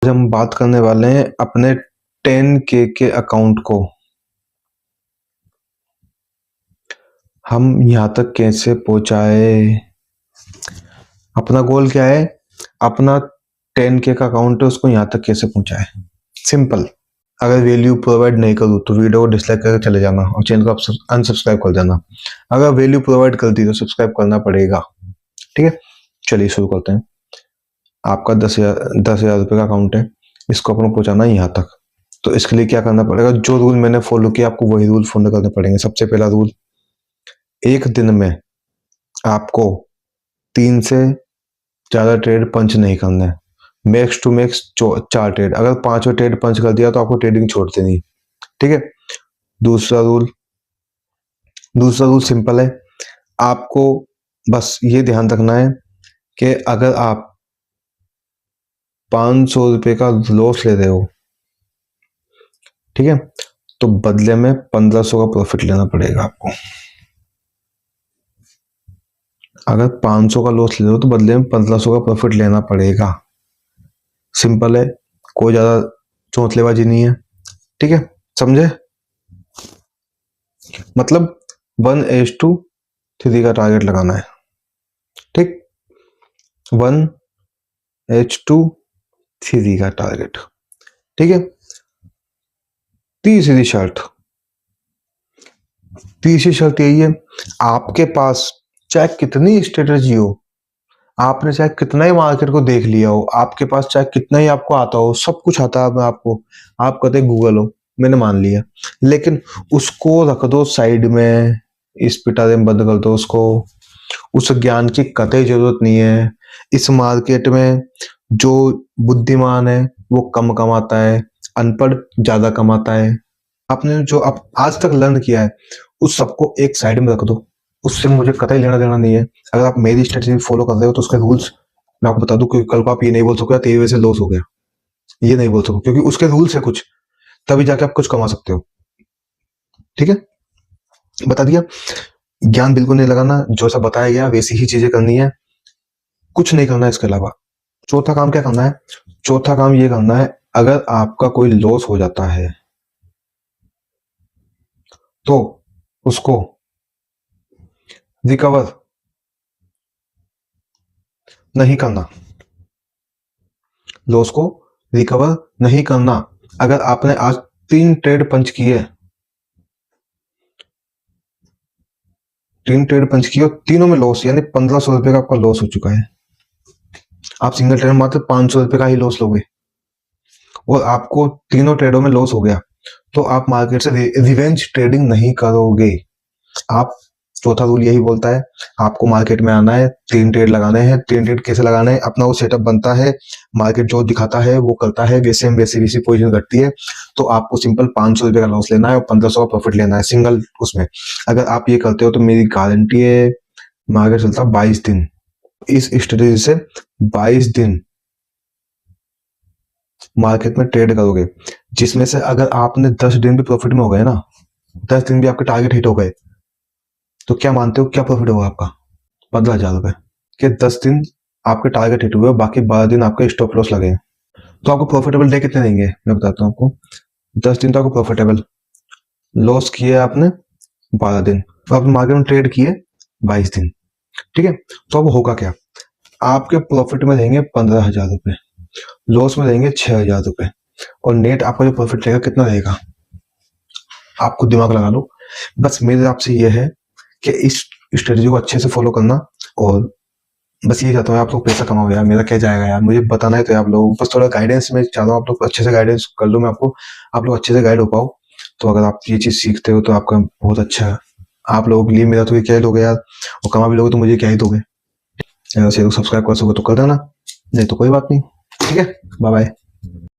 हम बात करने वाले हैं अपने 10K के अकाउंट को हम यहाँ तक कैसे पहुँचाए। अपना गोल क्या है, अपना 10K का अकाउंट है उसको यहाँ तक कैसे पहुँचाए। सिंपल, अगर वैल्यू प्रोवाइड नहीं करूँ तो वीडियो को डिसलाइक करके चले जाना और चैनल को अनसब्सक्राइब कर देना। अगर वैल्यू प्रोवाइड करती तो सब्सक्राइब करना पड़ेगा। ठीक है, चलिए शुरू करते हैं। आपका 10,000 रुपये का अकाउंट है, इसको अपना पहुंचाना है यहाँ तक। तो इसके लिए क्या करना पड़ेगा, जो रूल मैंने फॉलो किया आपको वही रूल फॉलो करने पड़ेंगे। सबसे पहला रूल, एक दिन में आपको 3 से ज़्यादा ट्रेड पंच नहीं करना है। Max to max 4 trade. अगर 5वां ट्रेड पंच कर दिया तो आपको ट्रेडिंग छोड़ देनी। ठीक है। दूसरा रूल सिंपल है, आपको बस ये ध्यान रखना है कि अगर आप 500 रुपये का लॉस ले रहे हो, ठीक है, तो बदले में 1500 का प्रॉफिट लेना पड़ेगा आपको। अगर 500 का लॉस ले रहे हो तो बदले में 1500 का प्रॉफिट लेना पड़ेगा। सिंपल है, कोई ज्यादा चौंतलेबाजी नहीं है। ठीक है, समझे? मतलब 1:3 का टारगेट लगाना है। ठीक, 1:3 का टारगेट। ठीक है। तीसरी शर्त यही है, आपके पास चाहे कितनी स्ट्रेटजी हो, आपने चाहे कितना ही मार्केट को देख लिया हो, आपके पास चाहे कितना ही आपको आता हो, सब कुछ आता है आपको, आप कहते गूगल हो, मैंने मान लिया, लेकिन उसको रख दो साइड में, इस पिटारे में बंद कर दो उसको। उस ज्ञान की कतई जरूरत नहीं है। इस मार्केट में जो बुद्धिमान है वो कम कमाता है, अनपढ़ ज्यादा कमाता है। आपने जो आज तक लर्न किया है उस सबको एक साइड में रख दो, उससे मुझे कतई लेना देना नहीं है। अगर आप मेरी स्ट्रेटजी फॉलो कर रहे हो तो उसके रूल्स मैं आपको बता दूं, क्योंकि कल को आप ये नहीं बोल सकते तेरी वजह से लॉस हो गया, ये नहीं बोल सकते, क्योंकि उसके रूल्स है कुछ, तभी जाके आप कुछ कमा सकते हो। ठीक है, बता दिया। ज्ञान बिल्कुल नहीं लगाना, जो सा बताया गया वैसी ही चीजें करनी है, कुछ नहीं करना है इसके अलावा। चौथा काम क्या करना है, चौथा काम ये करना है, अगर आपका कोई लॉस हो जाता है तो उसको रिकवर नहीं करना, लॉस को रिकवर नहीं करना। अगर आपने आज 3 ट्रेड पंच किए, 3 ट्रेड पंच किए, तीनों में लॉस, यानी 1500 रुपए का आपका लॉस हो चुका है। आप सिंगल ट्रेड में मात्र 500 रुपए का ही लॉस लोगे और आपको तीनों ट्रेडों में लॉस हो गया, तो आप मार्केट से रिवेंज ट्रेडिंग नहीं करोगे। आप, चौथा रूल यही बोलता है, आपको मार्केट में आना है, 3 ट्रेड लगाने हैं। 3 ट्रेड कैसे लगाना है, अपना वो सेटअप बनता है, मार्केट जो दिखाता है वो करता है, वैसे वैसी पोजीशन घटती है, तो आपको सिंपल 500 रुपए का लॉस लेना है और 1500 का प्रॉफिट लेना है सिंगल उसमें। अगर आप ये करते हो तो मेरी गारंटी है, मार्केट चलता 22 दिन, इस स्ट्रेटेजी से 22 दिन मार्केट में ट्रेड करोगे, जिसमें से अगर आपने 10 दिन भी प्रॉफिट में हो गए ना, 10 दिन भी आपके टारगेट हिट हो गए, तो क्या मानते हो क्या प्रॉफिट होगा आपका? 15,000 रुपए के 10 दिन आपके टारगेट हिट हुए, बाकी 12 दिन आपके स्टॉप लॉस लगे। तो आपको प्रॉफिटेबल डे कितने देंगे मैं बताता हूँ आपको। 10 दिन तो आपको प्रॉफिटेबल, लॉस किए आपने 12 दिन, तो आपने मार्केट में ट्रेड किए 22 दिन। ठीक है, तो अब होगा क्या, आपके प्रॉफिट में रहेंगे 15,000 रुपए, लॉस में रहेंगे 6,000 रुपए, और नेट आपका जो प्रॉफिट रहेगा कितना रहेगा, आपको दिमाग लगा लो। बस मेरे आपसे यह है कि इस स्ट्रेटजी को अच्छे से फॉलो करना, और बस ये चाहता हूँ आप लोग पैसा कमाओ यार, मेरा क्या जाएगा यार, मुझे बताना है तो आप लोग बस थोड़ा गाइडेंस में चाहता हूँ, आप लोग अच्छे से गाइडेंस कर लो, मैं आपको, आप लोग अच्छे से गाइड हो पाओ। तो अगर आप ये चीज सीखते हो तो आपका बहुत अच्छा है, आप लोगों के लिए मेरा तो ये क्या ही दोगे यार, और कमा भी लोगे तो मुझे क्या ही दोगे। अगर सब्सक्राइब कर सको तो कर देना, नहीं तो कोई बात नहीं। ठीक है, बाय बाय।